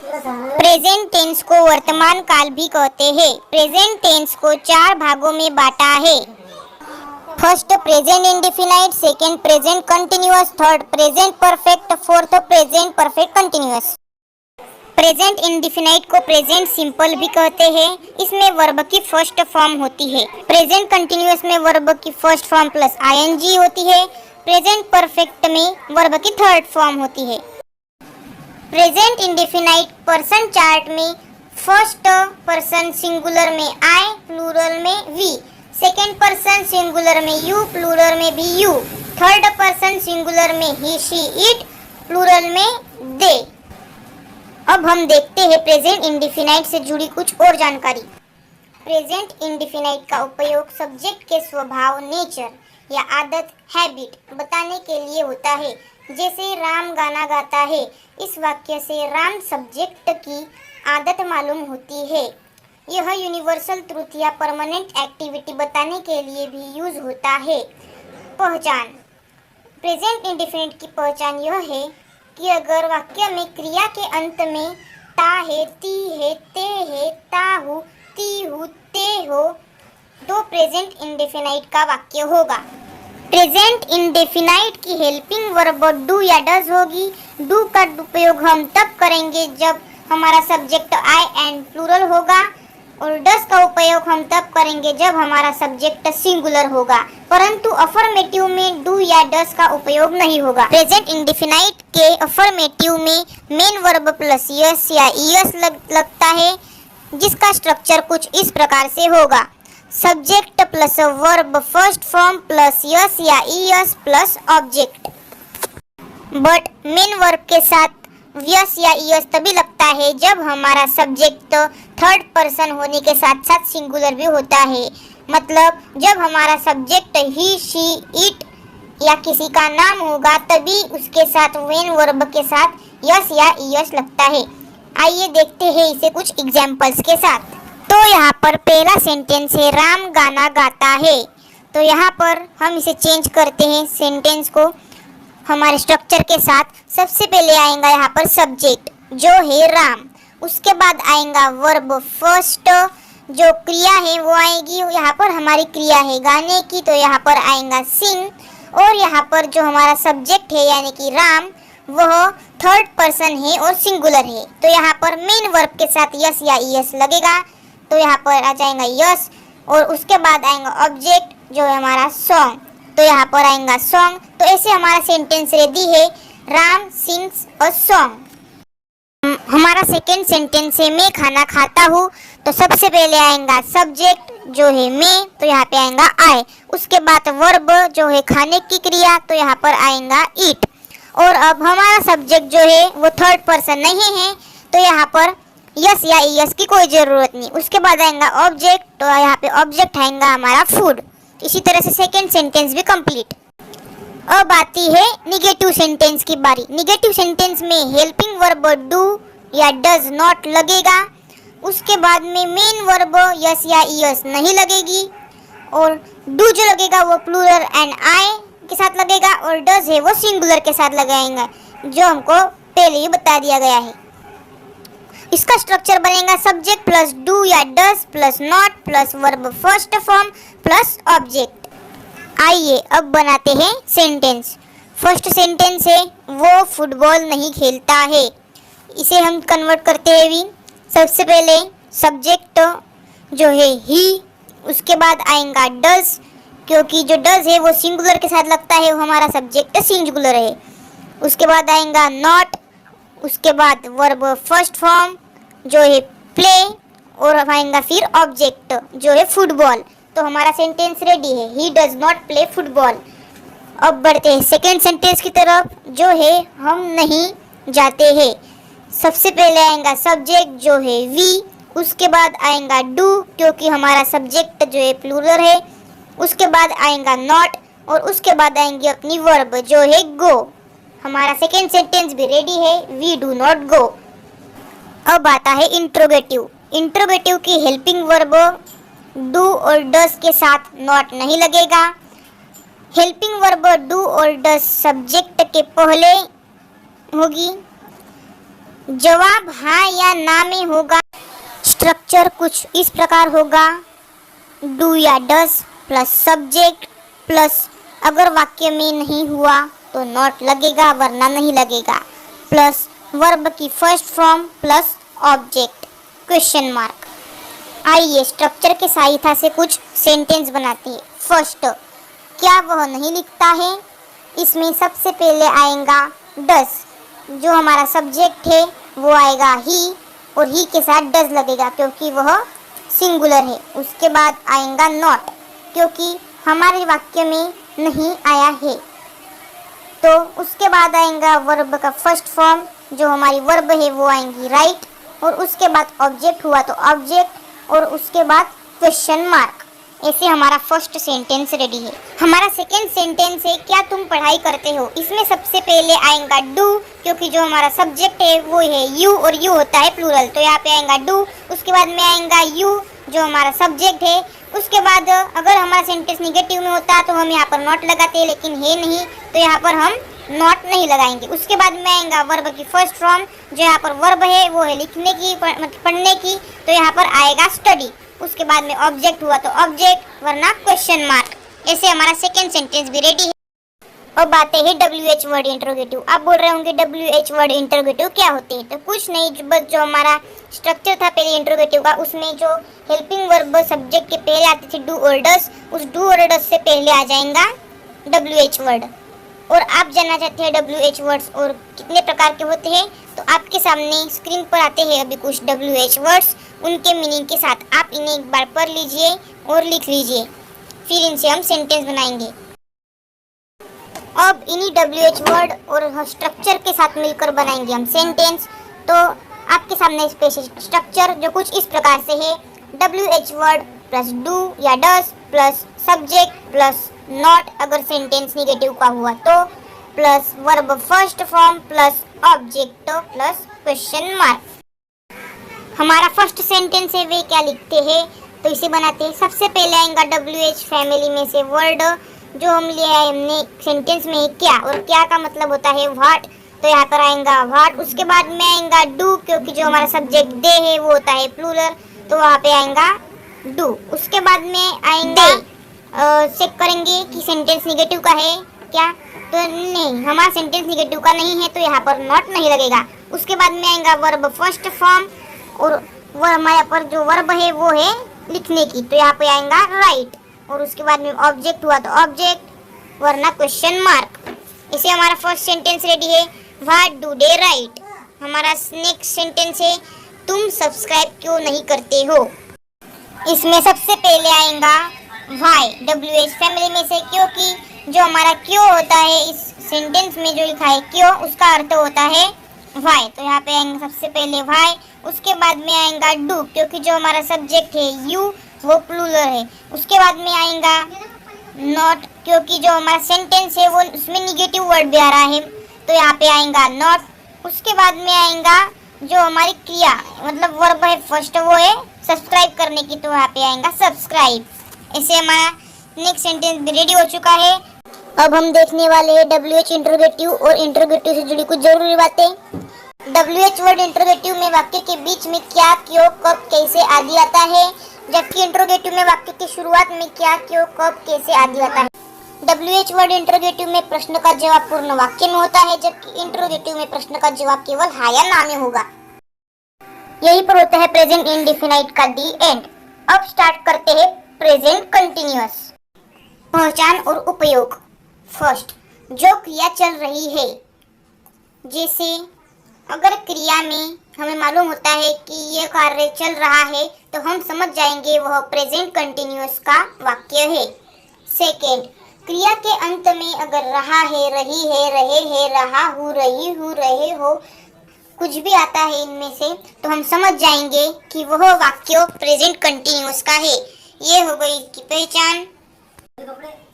Present tense को वर्तमान काल भी कहते हैं। प्रेजेंट टेंस को 4 भागों में बांटा है। First present indefinite, second present continuous, third present perfect, fourth present perfect continuous. Present indefinite को प्रेजेंट सिंपल भी कहते हैं। इसमें वर्ब की फर्स्ट फॉर्म होती है। प्रेजेंट कंटिन्यूअस में वर्ब की फर्स्ट फॉर्म प्लस आईएनजी होती है। प्रेजेंट परफेक्ट में वर्ब की थर्ड फॉर्म होती है। प्रेजेंट इंडेफिनाइट पर्सन चार्ट में फर्स्ट पर्सन सिंगुलर में आई, प्लूरल में वी, सेकेंड पर्सन सिंगुलर में यू, प्लूरल में भी यू, थर्ड पर्सन सिंगुलर में ही, शी, इट, प्लूरल में दे। अब हम देखते हैं प्रेजेंट इंडेफिनाइट से जुड़ी कुछ और जानकारी। प्रेजेंट इंडेफिनाइट का उपयोग सब्जेक्ट के स्वभाव, नेचर या आदत, हैबिट बताने के लिए होता है। जैसे राम गाना गाता है, इस वाक्य से राम सब्जेक्ट की आदत मालूम होती है। यह यूनिवर्सल ट्रूथ या परमानेंट एक्टिविटी बताने के लिए भी यूज होता है। पहचान। प्रेजेंट इंडेफिनिट की पहचान यह है कि अगर वाक्य में क्रिया के अंत में ता है, ती है, ते है, ता हूँ, ती हूँ, ते हो तो प्रेजेंट इंडेफिनाइट का वाक्य होगा। प्रेजेंट इंडेफिनाइट की हेल्पिंग वर्ब डू या डज होगी। डू का उपयोग हम तब करेंगे जब हमारा सब्जेक्ट आई एंड प्लूरल होगा, और डज का उपयोग हम तब करेंगे जब हमारा सब्जेक्ट सिंगुलर होगा, परंतु अफर्मेटिव में डू या डज का उपयोग नहीं होगा। प्रेजेंट इंडेफिनाइट के अफर्मेटिव में मेन वर्ब प्लस यस या ईएस लगता है, जिसका स्ट्रक्चर कुछ इस प्रकार से होगा। Subject plus verb first form plus s या es plus object. But main verb के साथ यस या ईएस तभी लगता है जब हमारा सब्जेक्ट थर्ड पर्सन होने के साथ साथ सिंगुलर भी होता है। मतलब जब हमारा सब्जेक्ट ही, शी, इट या किसी का नाम होगा तभी उसके साथ मेन वर्ब के साथ यस या ईएस लगता है। आइए देखते हैं इसे कुछ एग्जाम्पल्स के साथ। तो यहाँ पर पहला सेंटेंस है राम गाना गाता है। तो यहाँ पर हम इसे चेंज करते हैं सेंटेंस को हमारे स्ट्रक्चर के साथ। सबसे पहले आएगा यहाँ पर सब्जेक्ट जो है राम, उसके बाद आएगा वर्ब फर्स्ट, जो क्रिया है वो आएगी। यहाँ पर हमारी क्रिया है गाने की, तो यहाँ पर आएगा सिंग, और यहाँ पर जो हमारा सब्जेक्ट है यानी कि राम वह थर्ड पर्सन है और सिंगुलर है, तो यहाँ पर मेन वर्ब के साथ यस या ईएस लगेगा, तो यहाँ पर आ जाएगा यस, और उसके बाद आएगा ऑब्जेक्ट जो है हमारा सॉन्ग, तो यहाँ पर आएगा सॉन्ग। तो ऐसे हमारा सेंटेंस रेडी है, राम सिंग्स अ सॉन्ग। हमारा सेकेंड सेंटेंस है मैं खाना खाता हूँ। तो सबसे पहले आएगा सब्जेक्ट जो है मैं, तो यहाँ पे आएगा आई, उसके बाद वर्ब जो है खाने की क्रिया, तो यहाँ पर आएगा ईट, और अब हमारा सब्जेक्ट जो है वो थर्ड पर्सन नहीं है, तो यहाँ पर यस या ईएस की कोई ज़रूरत नहीं। उसके बाद आएगा ऑब्जेक्ट, तो यहाँ पे ऑब्जेक्ट आएगा हमारा फूड। इसी तरह से सेकेंड सेंटेंस भी कंप्लीट। अब आती है निगेटिव सेंटेंस की बारी। निगेटिव सेंटेंस में हेल्पिंग वर्ब डू या डज नॉट लगेगा, उसके बाद में मेन वर्ब यस या ईएस नहीं लगेगी, और डू जो लगेगा वो प्लूरल एंड आई के साथ लगेगा, और डज है वो सिंगुलर के साथ लगाएंगे, जो हमको पहले ही बता दिया गया है। इसका स्ट्रक्चर बनेगा सब्जेक्ट प्लस डू या does plus not plus verb first form plus object. आइए अब बनाते हैं सेंटेंस। फर्स्ट सेंटेंस है वो फुटबॉल नहीं खेलता है। इसे हम कन्वर्ट करते हैं भी। सबसे पहले सब्जेक्ट जो है ही, उसके बाद आएगा डज, क्योंकि जो डज है वो सिंगुलर के साथ लगता है, वो हमारा सब्जेक्ट सिंगुलर है। उसके बाद आएगा नॉट, उसके बाद वर्ब फर्स्ट फॉर्म जो है प्ले, और आएगा फिर ऑब्जेक्ट जो है फुटबॉल। तो हमारा सेंटेंस रेडी है, he does not play football. अब बढ़ते हैं सेकेंड सेंटेंस की तरफ, जो है हम नहीं जाते हैं। सबसे पहले आएगा सब्जेक्ट जो है वी, उसके बाद आएगा डू क्योंकि हमारा सब्जेक्ट जो है प्लूरल है, उसके बाद आएगा नॉट, और उसके बाद आएंगे अपनी वर्ब जो है गो। हमारा सेकेंड सेंटेंस भी रेडी है, वी डू नॉट गो। अब आता है इंट्रोगेटिव। इंट्रोगेटिव की हेल्पिंग वर्ब डू और डस के साथ नॉट नहीं लगेगा। हेल्पिंग वर्ब डू और डस सब्जेक्ट के पहले होगी, जवाब हाँ या ना में होगा। स्ट्रक्चर कुछ इस प्रकार होगा, डू या डस प्लस सब्जेक्ट प्लस अगर वाक्य में नहीं हुआ तो नॉट लगेगा वरना नहीं लगेगा, प्लस वर्ब की first form plus object question mark. आइए स्ट्रक्चर के सहायता से कुछ सेंटेंस बनाते हैं। फर्स्ट, क्या वह नहीं लिखता है? इसमें सबसे पहले आएगा डस, जो हमारा सब्जेक्ट है वो आएगा ही और ही के साथ डस लगेगा क्योंकि वह सिंगुलर है। उसके बाद आएगा नॉट क्योंकि हमारे वाक्य में नहीं आया है। तो उसके बाद आएगा वर्ब का फर्स्ट फॉर्म, जो हमारी वर्ब है वो आएंगी राइट, और उसके बाद ऑब्जेक्ट हुआ तो ऑब्जेक्ट, और उसके बाद क्वेश्चन मार्क। ऐसे हमारा फर्स्ट सेंटेंस रेडी है। हमारा सेकेंड सेंटेंस है, क्या तुम पढ़ाई करते हो? इसमें सबसे पहले आएगा डू क्योंकि जो हमारा सब्जेक्ट है वो है यू और यू होता है प्लूरल, तो यहाँ पे आएगा डू। उसके बाद में आएगा यू जो हमारा सब्जेक्ट है। उसके बाद अगर हमारा सेंटेंस निगेटिव में होता तो हम यहाँ पर नॉट लगाते, लेकिन है नहीं तो यहाँ पर हम नॉट नहीं लगाएंगे। उसके बाद में आएगा वर्ब की फर्स्ट फॉर्म, जो यहाँ पर वर्ब है वो है लिखने की पढ़ने की, तो यहाँ पर आएगा स्टडी। उसके बाद में ऑब्जेक्ट हुआ तो ऑब्जेक्ट वरना क्वेश्चन मार्क। ऐसे हमारा सेकेंड सेंटेंस भी रेडी है। अब बातें हैं WH वर्ड इंटरोगेटिव। आप बोल रहे होंगे WH वर्ड इंटरोगेटिव क्या होते हैं? तो कुछ नहीं, बस जो हमारा स्ट्रक्चर था पहले इंटरोगेटिव का, उसमें जो हेल्पिंग वर्ब सब्जेक्ट के पहले आते थे डू और डस, उस डू और डस से पहले आ जाएगा WH वर्ड। और आप जानना चाहते हैं WH वर्ड्स और कितने प्रकार के होते हैं, तो आपके सामने स्क्रीन पर आते हैं अभी कुछ WH वर्ड्स, उनके मीनिंग के साथ आप इन्हें एक बार पढ़ लीजिए और लिख लीजिए, फिर इनसे हम सेंटेंस बनाएंगे। अब इन्हीं WH वर्ड और स्ट्रक्चर के साथ मिलकर बनाएंगे हम सेंटेंस। तो आपके सामने स्पेशल स्ट्रक्चर जो कुछ इस प्रकार से है, WH वर्ड प्लस डू या डस प्लस सब्जेक्ट प्लस नॉट अगर सेंटेंस निगेटिव का हुआ तो, plus verb first form plus object plus question mark. हमारा फर्स्ट सेंटेंस है वे क्या लिखते हैं, तो इसे बनाते हैं। सबसे पहले आएगा WH फैमिली में से वर्ड जो हम ले आए हमने सेंटेंस में है क्या, और क्या का मतलब होता है व्हाट, तो यहाँ पर आएगा व्हाट। उसके बाद में आएगा डू क्योंकि जो हमारा सब्जेक्ट दे है वो होता है प्लूरल, तो वहाँ पे आएगा डू। उसके बाद में आएंगे चेक करेंगे कि सेंटेंस निगेटिव का है क्या, तो नहीं, हमारा सेंटेंस निगेटिव का नहीं है तो यहाँ पर नॉट नहीं लगेगा। उसके बाद में आएगा वर्ब फर्स्ट फॉर्म, और वो हमारे पर जो वर्ब है वो है लिखने की, तो यहाँ पे आएगा राइट। और उसके बाद में ऑब्जेक्ट हुआ तो ऑब्जेक्ट वरना क्वेश्चन मार्क। इसे हमारा फर्स्ट सेंटेंस रेडी है, व्हाट डू दे राइट। हमारा नेक्स्ट सेंटेंस है, तुम सब्सक्राइब क्यों नहीं करते हो। इसमें सबसे पहले आएगा व्हाई WH फैमिली में से, क्योंकि जो हमारा क्यों होता है इस सेंटेंस में जो लिखा है क्यों, उसका अर्थ होता है व्हाई, तो यहाँ पे आएंगे सबसे पहले व्हाई। उसके बाद में आएगा डू क्योंकि जो हमारा सब्जेक्ट है यू वो प्लूरल है। उसके बाद में आएगा नॉट क्योंकि जो हमारा सेंटेंस है वो उसमें निगेटिव वर्ड भी आ रहा है, तो यहाँ पे आएगा नॉट। उसके बाद में आएगा जो हमारी क्रिया मतलब वर्ब है फर्स्ट वो है सब्सक्राइब करने की, तो यहाँ पे आएगा सब्सक्राइब। ऐसे हमारा नेक्स्ट सेंटेंस भी रेडी हो चुका है। अब हम देखने वाले हैं WH इंटरोगेटिव और इंटरोगेटिव से जुड़ी कुछ जरूरी बातें। WH वर्ड इंटरोगेटिव में वाक्य के बीच में क्या, क्यों, कब, कैसे आदि आता है, जबकि इंटरोगेटिव में वाक्य की शुरुआत में क्या, क्यों, कब, कैसे आदि आता है। WH वर्ड इंटरोगेटिव में प्रश्न का जवाब पूर्ण वाक्य में होता है, जबकि इंटरोगेटिव में प्रश्न का जवाब केवल हाँ या ना में होगा। यही पर होता है प्रेजेंट इंडेफिनाइट का दी एंड। अब स्टार्ट करते हैं प्रेजेंट कंटिन्यूअस। पहचान और उपयोग। फर्स्ट, जो क्रिया चल रही है, जैसे अगर क्रिया में हमें मालूम होता है कि यह कार्य चल रहा है तो हम समझ जाएंगे वह प्रेजेंट कंटिन्यूअस का वाक्य है। सेकेंड, क्रिया के अंत में अगर रहा है, रही है, रहे है, रहा हूँ, रही हूँ, रहे हो कुछ भी आता है इनमें से तो हम समझ जाएंगे कि वह वाक्य प्रेजेंट कंटिन्यूअस का है। ये हो गई इसकी पहचान।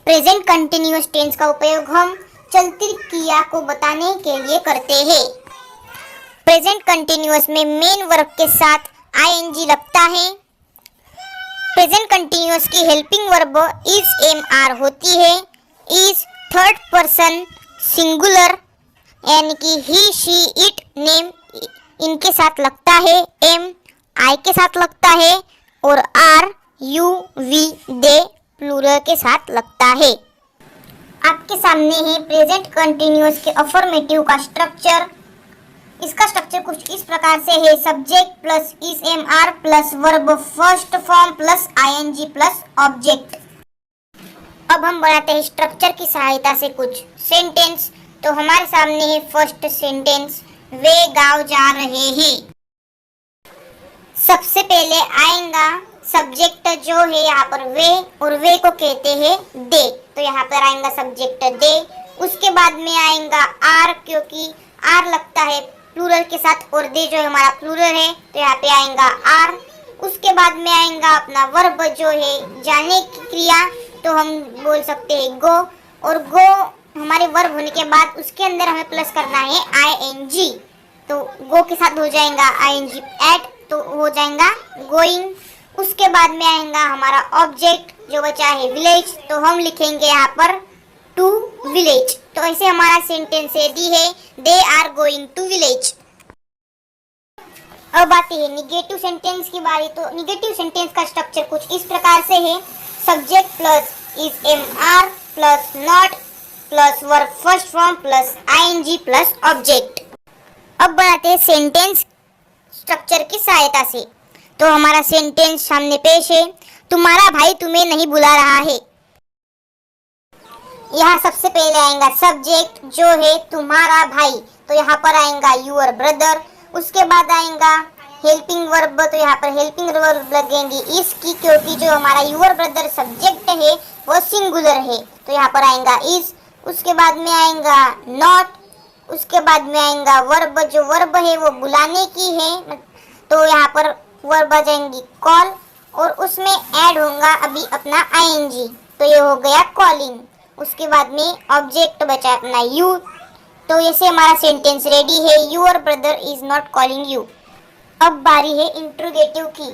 प्रेजेंट कंटिन्यूअस टेंस का उपयोग हम चलती क्रिया को बताने के लिए करते हैं। प्रेजेंट कंटिन्यूअस में मेन वर्ब के साथ ing लगता है। प्रेजेंट कंटिन्यूअस की हेल्पिंग वर्ब इज MR होती है। इज थर्ड पर्सन सिंगुलर यानी कि ही शी इट नेम इनके साथ लगता है, एम आई के साथ लगता है और are you we they plural के साथ लगता है। आपके सामने है प्रेजेंट कंटिन्यूअस के अफर्मेटिव का स्ट्रक्चर। इसका स्ट्रक्चर कुछ इस प्रकार से है, subject plus is am are plus verb first form plus ING plus object. अब हम बनाते हैं स्ट्रक्चर की सहायता से कुछ सेंटेंस। तो हमारे सामने है फर्स्ट सेंटेंस, वे गांव जा रहे हैं। सबसे पहले आएगा सब्जेक्ट जो है यहाँ पर वे, और वे को कहते हैं दे, तो यहाँ पर आएगा सब्जेक्ट दे। उसके बाद में आएगा आर, क्योंकि आर लगता है प्लूरल के साथ और दे जो है हमारा प्लूरल है, तो यहाँ पे आएगा आर। उसके बाद में आएगा अपना वर्ब जो है जाने की क्रिया, तो हम बोल सकते हैं गो, और गो हमारे वर्ब होने के बाद उसके अंदर हमें प्लस करना है आईएनजी, तो गो के साथ हो जाएगा आईएनजी एट, तो हो जाएगा गोइंग। उसके बाद में आएगा हमारा ऑब्जेक्ट जो बचा है विलेज, तो हम लिखेंगे यहाँ पर टू विलेज। तो ऐसे हमारा सेंटेंस रेडी है, they are going to village. अब आती है निगेटिव सेंटेंस की बारी। तो निगेटिव सेंटेंस का स्ट्रक्चर कुछ इस प्रकार से है, subject plus is am are plus not plus verb first form plus ING plus object. अब बनाते हैं सेंटेंस स्ट्रक्चर की सहायता से। तो हमारा सेंटेंस सामने पेश है, तुम्हारा भाई तुम्हें नहीं बुला रहा है। यहाँ सबसे पहले आएगा सब्जेक्ट जो है तुम्हारा भाई, तो यहाँ पर आएगा यूर ब्रदर। उसके बाद आएगा हेल्पिंग वर्ब, तो यहाँ पर हेल्पिंग वर्ब लगेंगी इसकी, क्योंकि जो हमारा यूर ब्रदर सब्जेक्ट है वो सिंगुलर है, तो यहाँ पर आएगा इज। उसके बाद में आएगा नॉट। उसके बाद में आएगा वर्ब, जो वर्ब है वो बुलाने की है, तो यहाँ पर वर्ब आ जाएंगी कॉल, और उसमें ऐड होगा अभी अपना आईएनजी, तो ये हो गया कॉलिंग। उसके बाद में ऑब्जेक्ट बचा अपना यू, तो ऐसे हमारा सेंटेंस रेडी है, your brother is not calling you. अब बारी है इंट्रोगेटिव की।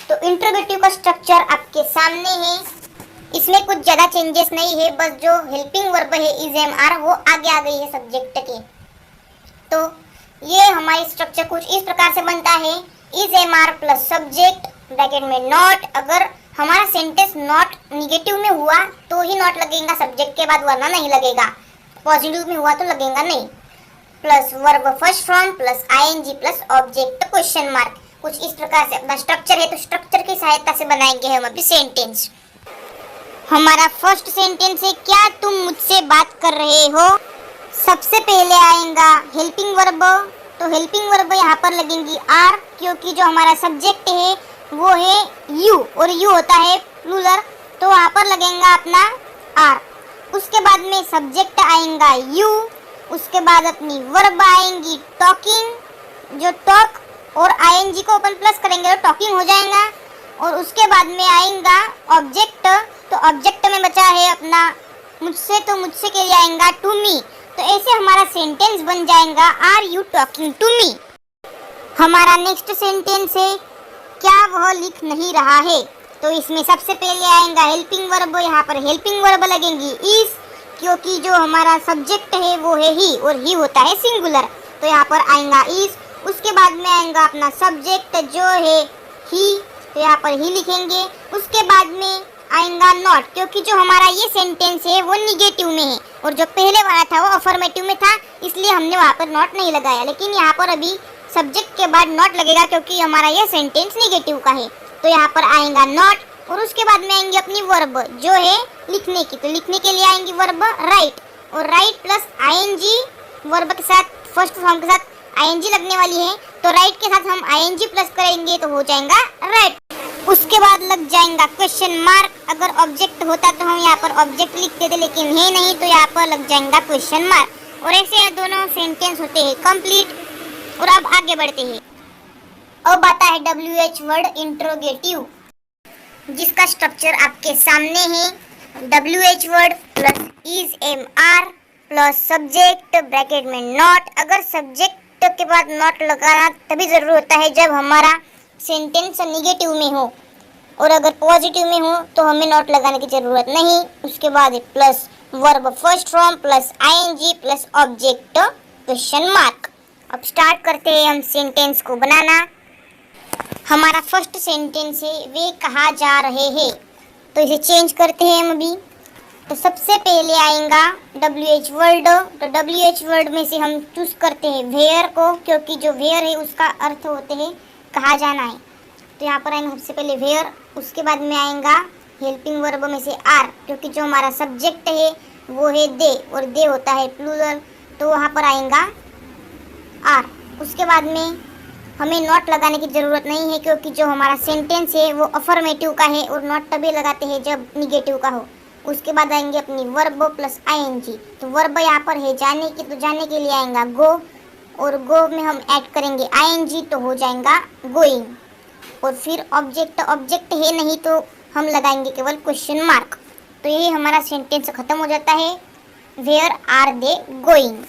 तो इंट्रोगेटिव का स्ट्रक्चर आपके सामने है, इसमें कुछ ज़्यादा चेंजेस नहीं है, बस जो हेल्पिंग वर्ब है इज एम आर वो आगे आ गई है सब्जेक्ट के। तो ये हमारी स्ट्रक्चर कुछ इस प्रकार से बनता है, is am are plus subject bracket में नॉट। अगर हमारा सेंटेंस नॉट निगेटिव में हुआ तो ही नॉट लगेगा सब्जेक्ट के बाद, वरना नहीं लगेगा। पॉजिटिव में हुआ तो लगेगा नहीं। Plus verb first form plus ING plus object question mark. कुछ इस प्रकार से अपना स्ट्रक्चर है, तो स्ट्रक्चर की सहायता से बनाएंगे हम अभी सेंटेंस। हमारा फर्स्ट सेंटेंस है, क्या तुम मुझसे बात कर रहे हो। सबसे पहले आएगा हेल्पिंग वर्ब, तो हेल्पिंग वर्ब यहाँ पर लगेंगी आर, क्योंकि जो हमारा सब्जेक्ट है वो है यू, और यू होता है प्लूरल, तो वहाँ पर लगेगा अपना आर। उसके बाद में सब्जेक्ट आएगा यू। उसके बाद अपनी वर्ब आएंगी टॉकिंग, जो टॉक और आईएनजी को अपन प्लस करेंगे तो टॉकिंग हो जाएगा। और उसके बाद में आएगा ऑब्जेक्ट, तो ऑब्जेक्ट में बचा है अपना मुझसे, तो मुझसे के लिए आएगा टू मी। तो ऐसे हमारा सेंटेंस बन जाएगा, are you talking to me. हमारा नेक्स्ट सेंटेंस है, क्या वह लिख नहीं रहा है। तो इसमें सबसे पहले आएगा हेल्पिंग वर्ब, यहाँ पर हेल्पिंग वर्ब लगेंगी इज, क्योंकि जो हमारा सब्जेक्ट है वो है ही, और ही होता है सिंगुलर, तो यहाँ पर आएगा इज। उसके बाद में आएगा अपना सब्जेक्ट जो है ही, तो यहाँ पर ही लिखेंगे। उसके बाद में आएगा नॉट, क्योंकि जो हमारा ये सेंटेंस है वो निगेटिव में है, और जो पहले वाला था वो अफर्मेटिव में था, इसलिए हमने वहाँ पर नॉट नहीं लगाया। लेकिन यहाँ पर अभी सब्जेक्ट के बाद नॉट लगेगा, क्योंकि हमारा ये सेंटेंस निगेटिव का है, तो यहाँ पर आएगा नॉट। और उसके बाद में आएंगे अपनी वर्ब जो है लिखने की, तो लिखने के लिए आएंगी वर्ब राइट, और राइट प्लस आईएनजी वर्ब के साथ फर्स्ट फॉर्म के साथ आईएनजी लगने वाली है, तो राइट के साथ हम आईएनजी प्लस करेंगे तो हो जाएगा राइट। उसके बाद लग जाएगा क्वेश्चन मार्क। अगर ऑब्जेक्ट होता तो हम यहाँ पर ऑब्जेक्ट लिख देते, लेकिन है नहीं, तो यहाँ पर लग जाएगा क्वेश्चन मार्क। और ऐसे दोनों सेंटेंस होते हैं कंप्लीट। और अब आगे बढ़ते हैं। अब आता है WH वर्ड इंट्रोगेटिव, जिसका स्ट्रक्चर आपके सामने है, WH word plus is am are plus subject bracket में नॉट। अगर सब्जेक्ट के बाद नॉट लगाना तभी जरूर होता है जब हमारा सेंटेंस निगेटिव में हो, और अगर पॉजिटिव में हो तो हमें नॉट लगाने की जरूरत नहीं। उसके बाद plus verb first form plus ING plus object question mark. अब स्टार्ट करते हैं हम सेंटेंस को बनाना। हमारा फर्स्ट सेंटेंस है वे कहाँ जा रहे हैं, तो इसे चेंज करते हैं हम अभी। तो सबसे पहले आएगा WH वर्ड। तो WH वर्ड में से हम चूज करते हैं वेयर को, क्योंकि जो वेयर है उसका अर्थ होते हैं कहाँ जाना है। तो यहाँ पर आएंगे सबसे पहले वेयर, उसके बाद में आएगा हेल्पिंग वर्ब में से आर, क्योंकि जो हमारा सब्जेक्ट है वो है दे और दे होता है प्लूरल, तो वहाँ पर आएगा आर। उसके बाद में हमें नॉट लगाने की ज़रूरत नहीं है, क्योंकि जो हमारा सेंटेंस है वो अफर्मेटिव का है और नॉट तभी लगाते हैं जब निगेटिव का हो। उसके बाद आएंगे अपनी वर्ब प्लस ING। तो वर्ब यहाँ पर है जाने की, तो जाने के लिए आएगा गो, और गो में हम ऐड करेंगे ING तो हो जाएगा गोइंग। और फिर ऑब्जेक्ट, ऑब्जेक्ट है नहीं तो हम लगाएंगे केवल क्वेश्चन मार्क। तो ये हमारा सेंटेंस खत्म हो जाता है, वेयर आर दे गोइंग।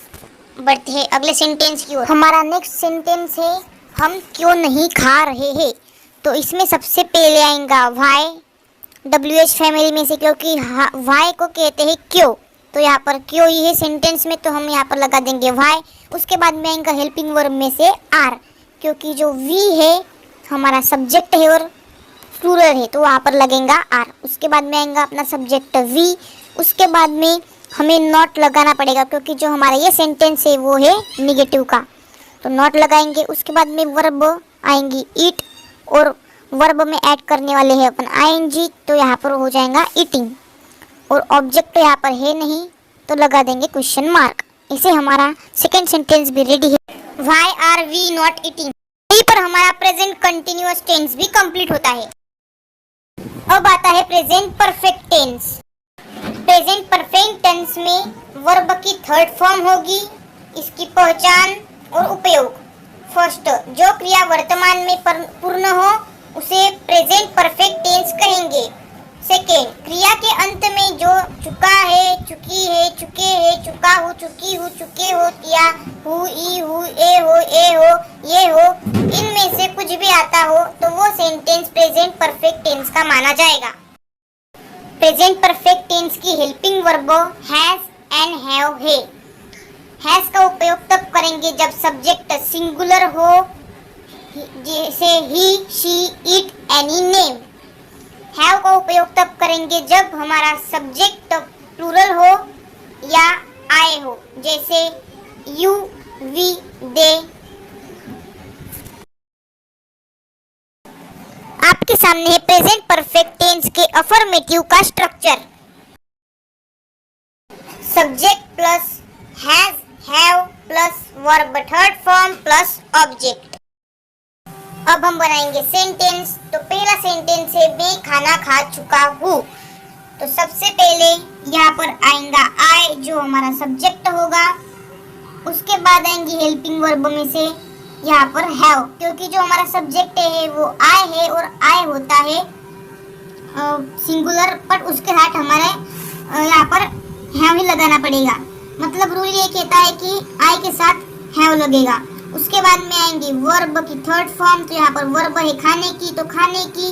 बढ़ते हैं अगले सेंटेंस की ओर। हमारा नेक्स्ट सेंटेंस है हम क्यों नहीं खा रहे हैं। तो इसमें सबसे पहले आएगा वाई, WH फैमिली में से, क्योंकि वाई को कहते हैं क्यों। तो यहाँ पर क्यों ही है सेंटेंस में, तो हम यहाँ पर लगा देंगे वाई। उसके बाद में आएगा हेल्पिंग वर्ब में से आर, क्योंकि जो वी है हमारा सब्जेक्ट है और प्लूरल है, तो वहाँ पर लगेगा आर। उसके बाद में आएगा अपना सब्जेक्ट वी। उसके बाद में हमें नॉट लगाना पड़ेगा, क्योंकि जो हमारा ये सेंटेंस है वो है निगेटिव का, तो नॉट लगाएंगे। उसके बाद में वर्ब आएंगी ईट, और वर्ब में ऐड करने वाले हैं अपन ING, तो यहाँ पर हो जाएगा ईटिंग। और ऑब्जेक्ट तो यहाँ पर है नहीं तो लगा देंगे क्वेश्चन मार्क। इसे हमारा सेकेंड सेंटेंस भी रेडी है, why are we not eating. यहीं पर हमारा प्रेजेंट कंटिन्यूअस टेंस भी कंप्लीट होता है। अब आता है present perfect tense. Present perfect tense में वर्ब की थर्ड फॉर्म होगी, इसकी पहचान और उपयोग। फर्स्ट, जो क्रिया वर्तमान में पूर्ण हो उसे प्रेजेंट परफेक्ट टेंस कहेंगे। सेकेंड, क्रिया के अंत में जो चुका है, चुकी है, चुके है, चुका हूँ, चुकी हूँ, चुके हो, या हूँ, ई हूँ, ए हो, ये हो, इनमें से कुछ भी आता हो तो वो सेंटेंस प्रेजेंट परफेक्ट टेंस का माना जाएगा। प्रेजेंट परफेक्ट टेंस की helping verb has and have है। हैज का उपयोग तब करेंगे जब सब्जेक्ट सिंगुलर हो, जैसे he, she, it, any name. Have का उपयोग तब करेंगे जब हमारा सब्जेक्ट प्लूरल हो या आए हो, जैसे यू, वी, दे। आपके सामने है प्रेजेंट परफेक्ट टेंस के अफर्मेटिव का structure. Subject plus has, have plus verb third form plus object. अब हम बनाएंगे सेंटेंस। तो पहला सेंटेंस है मैं खाना खा चुका हूँ। तो सबसे पहले यहाँ पर आएगा आई, जो हमारा सब्जेक्ट होगा। उसके बाद आएंगी हेल्पिंग वर्ब में से यहाँ पर हैव, क्योंकि जो हमारा सब्जेक्ट है वो आई है और आई होता है सिंगुलर, पर उसके साथ हमारे यहाँ पर हैव ही लगाना पड़ेगा। मतलब रूल ये कहता है कि आई के साथ हैव लगेगा। उसके बाद में आएंगे वर्ब की थर्ड फॉर्म। तो यहाँ पर वर्ब है खाने की, तो खाने की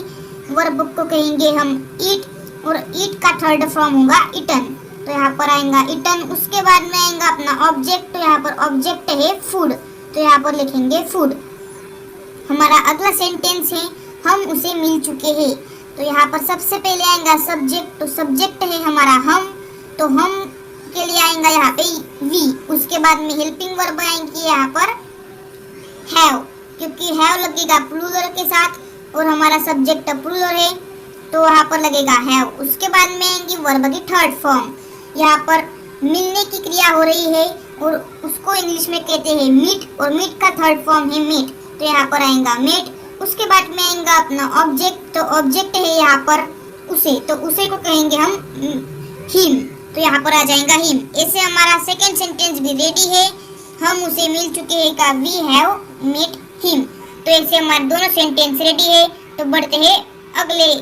वर्ब को कहेंगे हम ईट, और ईट का थर्ड फॉर्म होगा इटन, तो यहाँ पर आएगा इटन। उसके बाद में आएगा अपना ऑब्जेक्ट। तो यहाँ पर ऑब्जेक्ट है फूड, तो यहाँ पर लिखेंगे फूड। हमारा अगला सेंटेंस है हम उसे मिल चुके हैं। तो यहाँ पर सबसे पहले आएगा सब्जेक्ट। तो सब्जेक्ट है हमारा हम, तो हम के लिए आएगा यहाँ पे वी। उसके बाद में हेल्पिंग वर्ब आएंगी यहाँ पर हैव, क्योंकि हैव लगेगा प्लूरल के साथ और हमारा सब्जेक्ट प्लूरल है, तो वहाँ पर लगेगा हैव। उसके बाद में आएंगी वर्ब की थर्ड फॉर्म। यहाँ पर मिलने की क्रिया हो रही है और उसको इंग्लिश में कहते हैं मीट, और मीट का थर्ड फॉर्म है मीट, तो यहाँ पर आएगा मीट। उसके बाद में आएगा अपना ऑब्जेक्ट। तो ऑब्जेक्ट है यहाँ पर उसे, तो उसे को कहेंगे हम हिम, तो यहाँ पर आ जाएगा हिम। ऐसे हमारा सेकेंड सेंटेंस भी रेडी है, हम उसे मिल चुके हैं का वी हैव मेट हिम। तो ऐसे हमारे दोनों सेंटेंस रेडी है। तो बढ़ते हैं अगले।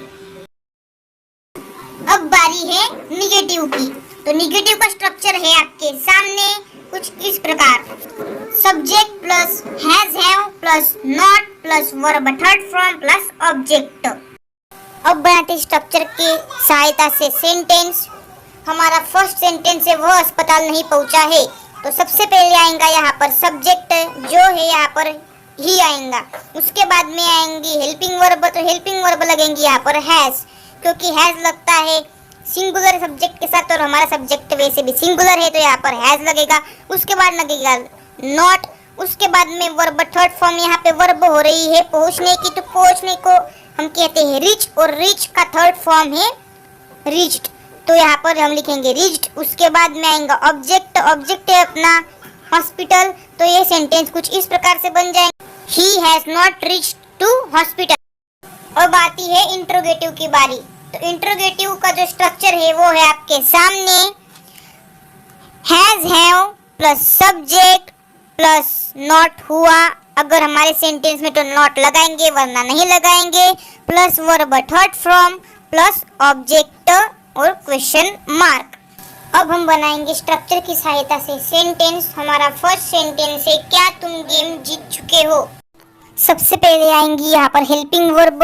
अब बारी है निगेटिव की। तो निगेटिव का स्ट्रक्चर है आपके सामने कुछ इस प्रकार, subject plus has have plus not plus verb third form plus object. अब बनाते स्ट्रक्चर के सहायता से सेंटेंस। हमारा फर्स्ट सेंटेंस है वह अस्पताल नहीं पहुंचा है। तो सबसे पहले आएगा यहाँ पर सब्जेक्ट जो है यहाँ पर ही आएगा। उसके बाद में आएंगी हेल्पिंग वर्ब, तो हेल्पिंग वर्ब लगेंगी यहाँ पर हैज, क्योंकि हैज लगता है सिंगुलर सब्जेक्ट के साथ और हमारा सब्जेक्ट वैसे भी सिंगुलर है तो यहाँ पर हैज लगेगा। उसके बाद लगेगा नॉट। उसके बाद में वर्ब थर्ड फॉर्म यहाँ पे वर्ब हो रही है पहुंचने की, तो पहुंचने को हम कहते हैं रिच, और रिच का थर्ड फॉर्म है रिच्ड, तो यहाँ पर हम लिखेंगे रिच्ड। उसके बाद में आएगा ऑब्जेक्ट, ऑब्जेक्ट है अपना हॉस्पिटल, तो ये सेंटेंस कुछ इस प्रकार से बन जाएंगे, he has not reached to hospital. अब आती है इंट्रोगेटिव की बारी। तो इंट्रोगेटिव का जो स्ट्रक्चर है वो है आपके सामने, has have plus subject plus not हुआ, अगर हमारे सेंटेंस में तो नॉट लगाएंगे वरना नहीं लगाएंगे, plus verb third form plus object और क्वेश्चन मार्क। अब हम बनाएंगे स्ट्रक्चर की सहायता से सेंटेंस। हमारा फर्स्ट सेंटेंस है क्या तुम गेम जीत चुके हो। सबसे पहले आएंगी यहाँ पर हेल्पिंग वर्ब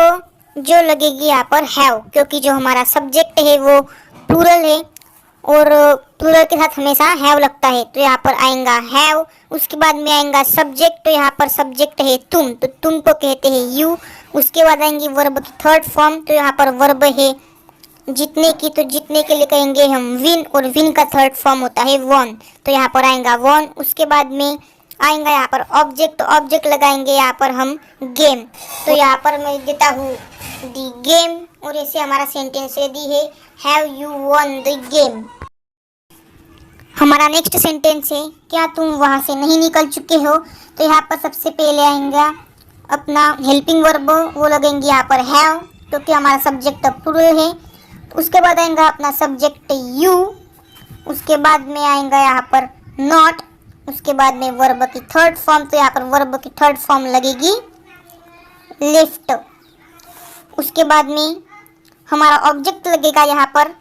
जो लगेगी यहाँ पर हैव, क्योंकि जो हमारा सब्जेक्ट है वो प्लूरल है और प्लूरल के साथ हमेशा हैव लगता है, तो यहाँ पर आएगा हैव। उसके बाद में आएगा सब्जेक्ट, तो यहाँ पर सब्जेक्ट है तुम, तो तुम को कहते हैं यू। उसके बाद आएंगी वर्ब की थर्ड फॉर्म, तो यहाँ पर वर्ब है जीतने की, तो जीतने के लिए कहेंगे हम विन, और विन का थर्ड फॉर्म होता है वॉन, तो यहाँ पर आएगा वॉन। उसके बाद में आएगा यहाँ पर ऑब्जेक्ट, तो ऑब्जेक्ट लगाएंगे यहाँ पर हम गेम, तो यहाँ पर मैं देता हूँ दी गेम, और ऐसे हमारा सेंटेंस रेडी है have you won the game. हमारा नेक्स्ट सेंटेंस है क्या तुम वहाँ से नहीं निकल चुके हो। तो यहाँ पर सबसे पहले आएगा अपना हेल्पिंग वर्ब, वो लगेंगे यहाँ पर हैव, क्योंकि हमारा सब्जेक्ट प्लूरल है। उसके बाद आएगा अपना सब्जेक्ट यू। उसके बाद में आएगा यहाँ पर नॉट। उसके बाद में वर्ब की थर्ड फॉर्म, तो यहाँ पर वर्ब की थर्ड फॉर्म लगेगी लेफ्ट। उसके बाद में हमारा ऑब्जेक्ट लगेगा यहाँ पर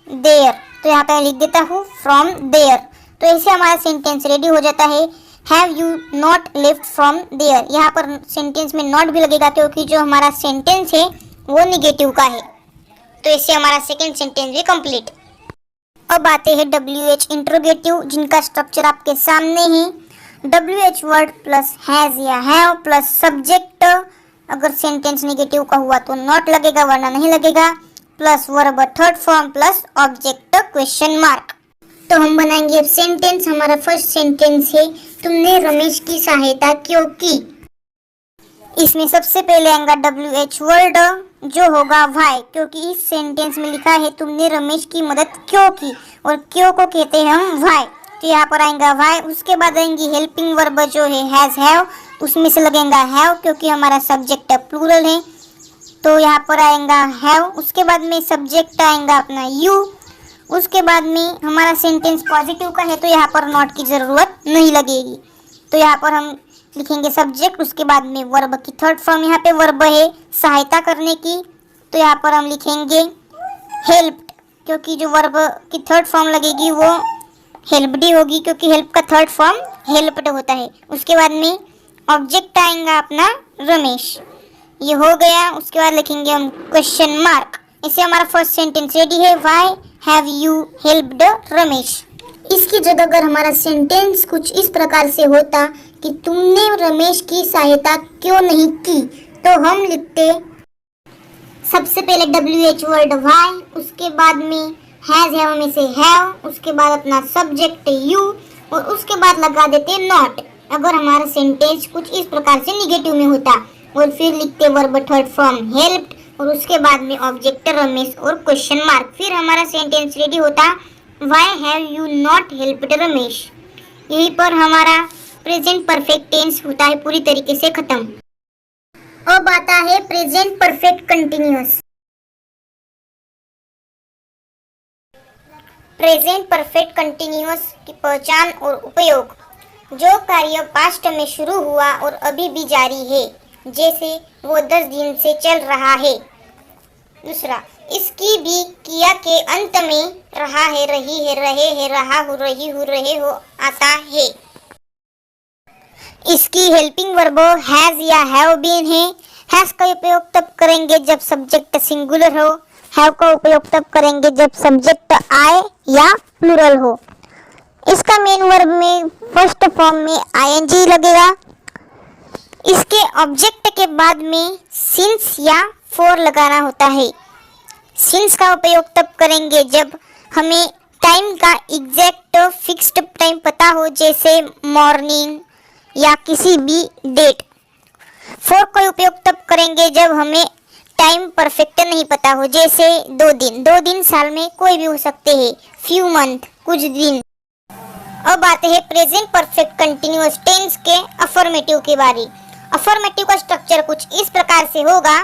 देयर, तो यहाँ पे लिख देता हूँ फ्रॉम देयर, तो ऐसे हमारा सेंटेंस रेडी हो जाता है have you not left from there. यहाँ पर सेंटेंस में नॉट भी लगेगा क्योंकि जो हमारा सेंटेंस है वो निगेटिव का है, तो इससे हमारा सेकेंड सेंटेंस भी कंप्लीट। अब आते हैं WH इंट्रोगेटिव, जिनका स्ट्रक्चर आपके सामने है। WH वर्ड प्लस हैज या हैव प्लस सब्जेक्ट, अगर सेंटेंस निगेटिव का हुआ तो नॉट लगेगा वरना नहीं लगेगा, plus verb third form plus object question mark. तो हम बनाएंगे अब सेंटेंस। हमारा फर्स्ट सेंटेंस है तुमने रमेश की सहायता क्यों की। इसमें सबसे पहले आएगा WH वर्ड जो होगा वाई, क्योंकि इस सेंटेंस में लिखा है तुमने रमेश की मदद क्यों की, और क्यों को कहते हैं हम वाई, तो यहाँ पर आएगा वाई। उसके बाद आएंगी हेल्पिंग वर्ब जो है हैज हैव, उसमें से लगेगा हैव क्योंकि हमारा सब्जेक्ट प्लूरल है, तो यहाँ पर आएगा हैव। उसके बाद में सब्जेक्ट आएगा अपना यू। उसके बाद में हमारा सेंटेंस पॉजिटिव का है तो यहाँ पर नॉट की ज़रूरत नहीं लगेगी, तो यहाँ पर हम लिखेंगे सब्जेक्ट। उसके बाद में वर्ब की थर्ड फॉर्म, यहाँ पे वर्ब है सहायता करने की, तो यहाँ पर हम लिखेंगे हेल्प्ड, क्योंकि जो वर्ब की थर्ड फॉर्म लगेगी वो हेल्प्ड ही होगी, क्योंकि हेल्प का थर्ड फॉर्म हेल्प्ड होता है। उसके बाद में ऑब्जेक्ट आएगा अपना रमेश, ये हो गया। उसके बाद लिखेंगे हम क्वेश्चन मार्क। इसे हमारा फर्स्ट सेंटेंस रेडी है why have you helped Ramesh. इसकी जगह अगर हमारा सेंटेंस कुछ इस प्रकार से होता कि तुमने रमेश की सहायता क्यों नहीं की, तो हम लिखते सबसे पहले WH वर्ड व्हाई, उसके बाद में हैज हैव में से हैव, उसके बाद अपना सब्जेक्ट यू, और उसके बाद लगा देते नॉट अगर हमारा सेंटेंस कुछ इस प्रकार से निगेटिव में होता, और फिर लिखते वर्ब थर्ड फॉर्म हेल्प्ड, और उसके बाद में ऑब्जेक्ट रमेश और क्वेश्चन मार्क। फिर हमारा सेंटेंस रेडी होता why have you not helped Ramesh. यहीं पर हमारा प्रेजेंट परफेक्ट टेंस होता है पूरी तरीके से खत्म। अब आता है present perfect continuous. Present perfect continuous की पहचान और उपयोग। जो कार्य पास्ट में शुरू हुआ और अभी भी जारी है, जैसे वो 10 दिन से चल रहा है। दूसरा, इसकी भी किया के अंत में रहा है, रही है, रहे है, रहा हो, रही हो, रहे हो आता है। इसकी हेल्पिंग वर्ब हैज या हैव बीन है। हैज का उपयोग तब करेंगे जब सब्जेक्ट सिंगुलर हो, हैव का उपयोग तब करेंगे जब सब्जेक्ट आए या प्लूरल हो। इसका मेन वर्ब में फर्स्ट फॉर्म में आईएनजी लगेगा। इसके ऑब्जेक्ट के बाद में सिंस या फॉर लगाना होता है। सिंस का उपयोग तब करेंगे जब हमें टाइम का एग्जैक्ट फिक्स्ड टाइम पता हो, जैसे मॉर्निंग या किसी भी डेट। फॉर का उपयोग तब करेंगे जब हमें टाइम परफेक्ट नहीं पता हो, जैसे 2 दिन साल में कोई भी हो सकते हैं, फ्यू मंथ कुछ दिन। अब आते हैं प्रेजेंट परफेक्ट कंटिन्यूअस टेंस के अफर्मेटिव के बारे। अफर्मेटिव का स्ट्रक्चर कुछ इस प्रकार से होगा,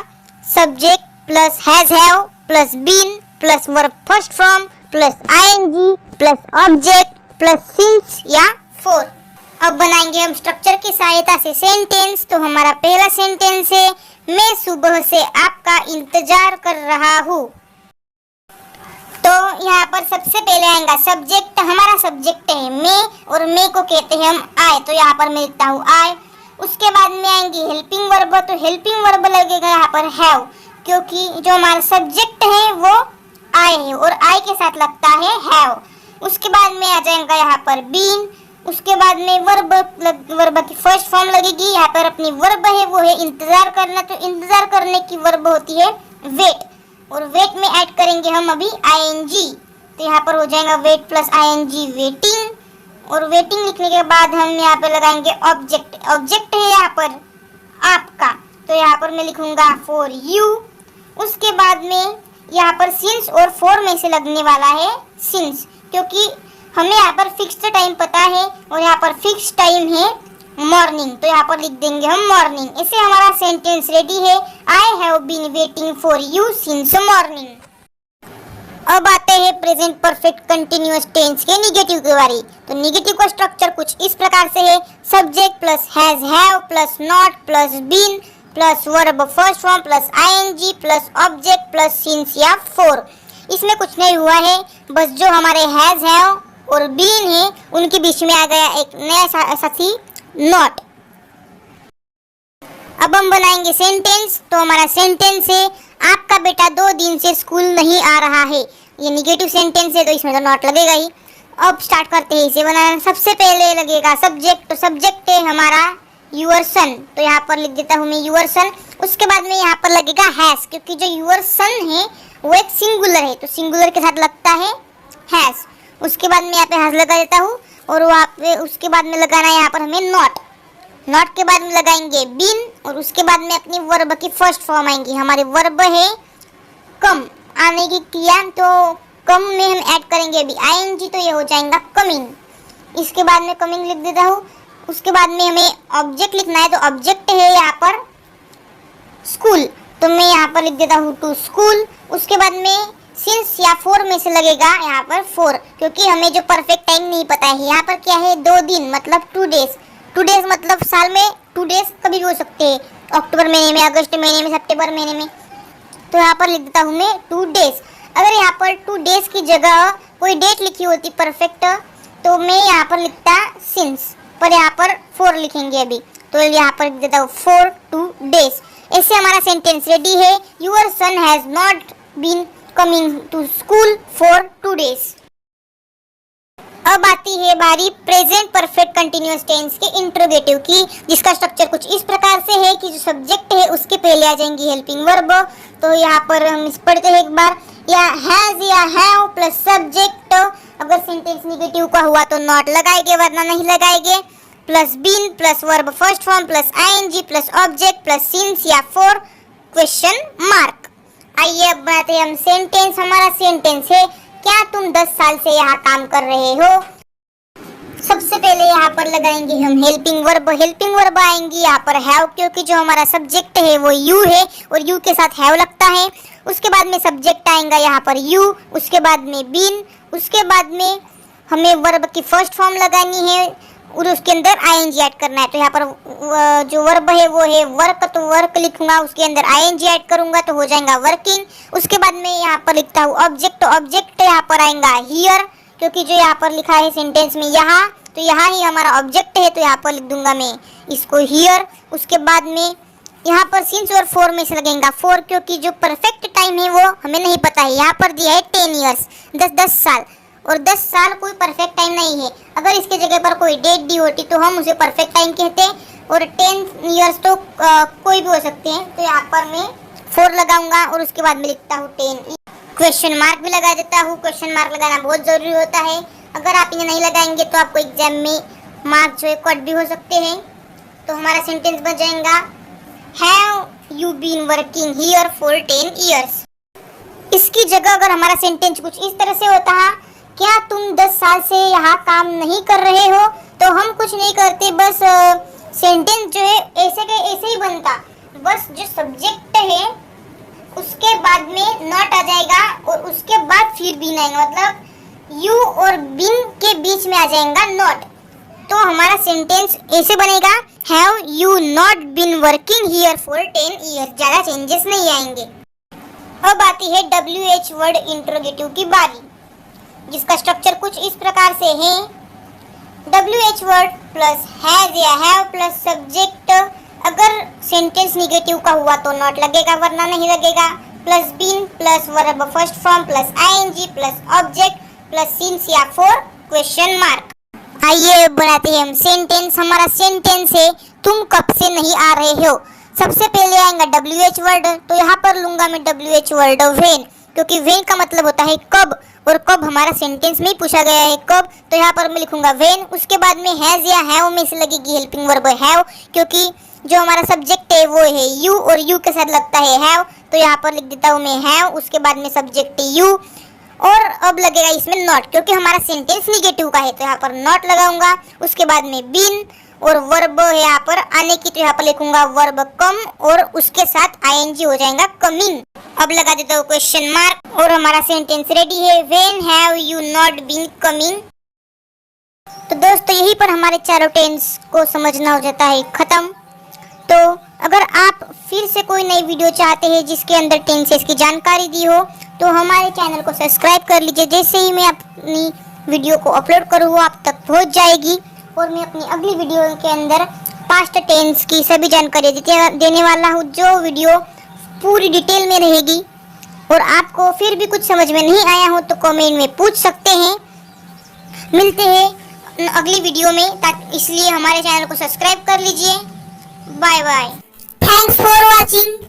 subject plus has have plus been plus verb first form plus ING plus object plus since या फॉर। अब बनाएंगे हम स्ट्रक्चर की सहायता से सेंटेंस। तो हमारा पहला सेंटेंस है, मैं सुबह से आपका इंतजार कर रहा हूँ। तो यहाँ पर सबसे पहले आएगा सब्जेक्ट। हमारा सब्जेक्ट है मैं और मैं को कहते हैं हम आई, तो यहाँ पर मैं लिखता हूँ आई। उसके बाद में आएंगी हेल्पिंग वर्ब, तो हेल्पिंग वर्ब लगेगा यहाँ पर हैव, क्योंकि जो हमारा सब्जेक्ट है वो आई है और आई के साथ लगता है हैव। उसके बाद में आ जाएगा यहाँ पर बीन। उसके बाद में वर्ब की फर्स्ट फॉर्म लगेगी। यहाँ पर अपनी वर्ब है वो है इंतजार करना, तो इंतजार करने की वर्ब होती है वेट, और वेट में ऐड करेंगे हम अभी आईएनजी, तो यहाँ पर हो जाएगा वेट प्लस आईएनजी वेटिंग। और वेटिंग लिखने के बाद हम यहाँ पे लगाएंगे ऑब्जेक्ट। ऑब्जेक्ट है यहाँ पर आपका, तो यहाँ पर मैं लिखूंगा फॉर यू। उसके बाद में यहाँ पर सिंस और फॉर में से लगने वाला है सिंस, क्योंकि हमें यहाँ पर फिक्स्ड टाइम पता है और यहाँ पर फिक्स टाइम है मॉर्निंग, तो यहाँ पर लिख देंगे हम मॉर्निंग। ऐसे हमारा सेंटेंस रेडी है, I have been waiting for you since morning. अब आते हैं प्रेजेंट परफेक्ट कंटिन्यूअस टेंस के निगेटिव के बारे। तो निगेटिव का स्ट्रक्चर कुछ इस प्रकार से है, subject plus has have plus not plus been plus verb first form plus ING plus object plus since या फॉर। इसमें कुछ नहीं हुआ है, बस जो हमारे हैज हैव और बीन है उनके बीच में आ गया एक नया साथी नॉट। अब हम बनाएंगे सेंटेंस। तो हमारा सेंटेंस है, आपका बेटा 2 दिन से स्कूल नहीं आ रहा है। ये निगेटिव सेंटेंस है तो इसमें तो नॉट लगेगा ही। अब स्टार्ट करते हैं इसे बनाना। सबसे पहले लगेगा सब्जेक्ट, तो सब्जेक्ट है हमारा यूर सन, तो यहाँ पर लिख देता हूँ मैं यूर सन। उसके बाद में यहाँ पर लगेगा हैज, क्योंकि जो यूर सन है वो एक सिंगुलर है, तो सिंगुलर के साथ लगता है हैज। उसके बाद में यहाँ पे हैज लगा देता हूँ और वहाँ पे उसके बाद में लगाना है यहाँ पर हमें नॉट। नॉट के बाद में लगाएंगे बीन और उसके बाद में अपनी वर्ब की फर्स्ट फॉर्म आएंगी। हमारी वर्ब है कम, आने की क्रिया, तो कम में हम ऐड करेंगे अभी आईएनजी, तो ये हो जाएगा कमिंग। इसके बाद में कमिंग लिख देता हूँ। उसके बाद में हमें ऑब्जेक्ट लिखना है, तो ऑब्जेक्ट है यहाँ पर स्कूल, तो मैं यहाँ पर लिख देता हूँ टू स्कूल। उसके बाद में सिंस या फॉर में से लगेगा यहाँ पर फॉर, क्योंकि हमें जो परफेक्ट टाइम नहीं पता है। यहाँ पर क्या है 2 दिन मतलब 2 डेज। 2 डेज मतलब साल में 2 डेज कभी भी हो सकते हैं, अक्टूबर महीने में, अगस्त महीने में, सितंबर महीने में। तो यहाँ पर लिख देता हूँ मैं 2 डेज। अगर यहाँ पर 2 डेज की जगह कोई डेट लिखी होती परफेक्ट, तो मैं यहाँ पर लिखता सिंस, पर यहाँ पर फॉर लिखेंगे अभी, तो यहाँ पर लिख देता हूँ फॉर 2 डेज। ऐसे हमारा सेंटेंस रेडी है, your son has not been coming to school for 2 days. अब आती है बारी प्रेजेंट परफेक्ट कंटिन्यूअस टेंस के इंट्रोगेटिव की, जिसका स्ट्रक्चर कुछ इस प्रकार से है कि जो सब्जेक्ट है उसके पहले आ जाएंगी हेल्पिंग वर्ब। तो यहाँ पर हम इस पढ़ते हैं एक बार, या हैज या हैव प्लस सब्जेक्ट। अगर सेंटेंस निगेटिव का हुआ तो नॉट लगाएंगे, वरना नहीं लगाएंगे। Plus been plus verb first form plus ING plus object plus since या फॉर क्वेश्चन मार्क। आइए अब बनाते हैं हम सेंटेंस। हमारा सेंटेंस है, क्या तुम 10 साल से यहाँ काम कर रहे हो। सबसे पहले यहाँ पर लगाएंगे हम हेल्पिंग वर्ब। हेल्पिंग वर्ब आएंगी यहाँ पर हैव, क्योंकि जो हमारा सब्जेक्ट है वो यू है और यू के साथ हैव लगता है। उसके बाद में सब्जेक्ट आएगा यहाँ पर यू, उसके बाद में बीन, उसके बाद में हमें वर्ब की फर्स्ट फॉर्म लगानी है और उसके अंदर आईएनजी ऐड करना है। तो यहाँ पर जो वर्ब है वो है वर्क, तो वर्क लिखूंगा, उसके अंदर आईएनजी ऐड करूंगा तो हो जाएगा वर्किंग। उसके बाद में यहाँ पर लिखता हूँ ऑब्जेक्ट। तो ऑब्जेक्ट यहाँ पर आएगा हियर, क्योंकि जो यहाँ पर लिखा है सेंटेंस में यहाँ, तो यहाँ ही हमारा ऑब्जेक्ट है, तो यहाँ पर लिख दूंगा मैं इसको हियर। उसके बाद में यहाँ पर सिंस और फॉर में से लगेगा फॉर, क्योंकि जो परफेक्ट टाइम है वो हमें नहीं पता है। यहाँ पर दिया है 10 ईयर्स, 10 साल। और 10 साल कोई परफेक्ट टाइम नहीं है। अगर इसके जगह पर कोई डेट दी होती तो हम उसे परफेक्ट टाइम कहते। और 10 इयर्स तो कोई भी हो सकते हैं। तो यहाँ पर मैं 4 लगाऊंगा और उसके बाद मैं लिखता हूँ 10। क्वेश्चन मार्क भी लगा देता हूँ। क्वेश्चन मार्क लगाना बहुत ज़रूरी होता है। अगर आप इन्हें नहीं लगाएंगे तो आपको एग्जाम में मार्क्स जो है कट भी हो सकते हैं। तो हमारा सेंटेंस बन जाएगा, have you been working here for 10 years. इसकी जगह अगर हमारा सेंटेंस कुछ इस तरह से होता है, क्या तुम 10 साल से यहाँ काम नहीं कर रहे हो, तो हम कुछ नहीं करते, बस सेंटेंस जो है ऐसे के ऐसे ही बनता। बस जो सब्जेक्ट है उसके बाद में नॉट आ जाएगा और उसके बाद फिर बीन आएगा, मतलब यू और बीन के बीच में आ जाएगा नॉट। तो हमारा सेंटेंस ऐसे बनेगा, have you not been working here for 10 years. ज़्यादा चेंजेस नहीं आएंगे। अब आती है WH वर्ड इंट्रोगेटिव की बारी, जिसका स्ट्रक्चर कुछ इस प्रकार से है। WH वर्ड प्लस हैज या हैव प्लस सब्जेक्ट। अगर सेंटेंस निगेटिव का हुआ तो नॉट लगेगा, वरना नहीं लगेगा। Plus been plus verb first form plus ING plus object plus since या फॉर क्वेश्चन मार्क। आइए बनाते हैं हम सेंटेंस। हमारा सेंटेंस है, तुम कब से नहीं आ रहे हो। सबसे पहले आएगा WH वर्ड, तो यहाँ पर लूंगा मैं WH वर्ड व्हेन, क्योंकि व्हेन का मतलब होता है कब, और कब हमारा सेंटेंस में ही पूछा गया है कब, तो यहाँ पर मैं लिखूंगा व्हेन। उसके बाद में हैज या हैव में से लगेगी हेल्पिंग वर्ब हैव, क्योंकि जो हमारा सब्जेक्ट है वो है यू और यू के साथ लगता है हैव, तो यहाँ पर लिख देता हूँ मैं हैव। उसके बाद में सब्जेक्ट यू, और अब लगेगा इसमें नॉट, क्योंकि हमारा सेंटेंस निगेटिव का है, तो यहाँ पर नॉट लगाऊंगा। उसके बाद में बीन और वर्ब है यहाँ पर आने की, तो यहाँ पर लिखूंगा वर्ब कम और उसके साथ ING हो जाएगा कमिंग। अब लगा देता हूँ क्वेश्चन मार्क और हमारा सेंटेंस रेडी है, when have you not been coming. तो दोस्तों यहीं पर हमारे चारों टेंस को समझना हो जाता है खत्म। तो अगर आप फिर से कोई नई वीडियो चाहते हैं जिसके अंदर टेंसेस की जानकारी दी हो, तो हमारे चैनल को सब्सक्राइब कर लीजिए। जैसे ही मैं अपनी वीडियो को अपलोड करूँ वो आप तक पहुँच जाएगी, और मैं अपनी अगली वीडियो के अंदर पास्ट टेंस की सभी जानकारी देने वाला हूँ, जो वीडियो पूरी डिटेल में रहेगी। और आपको फिर भी कुछ समझ में नहीं आया हो तो कमेंट में पूछ सकते हैं। मिलते हैं अगली वीडियो में, इसलिए हमारे चैनल को सब्सक्राइब कर लीजिए। Bye bye, thanks for watching.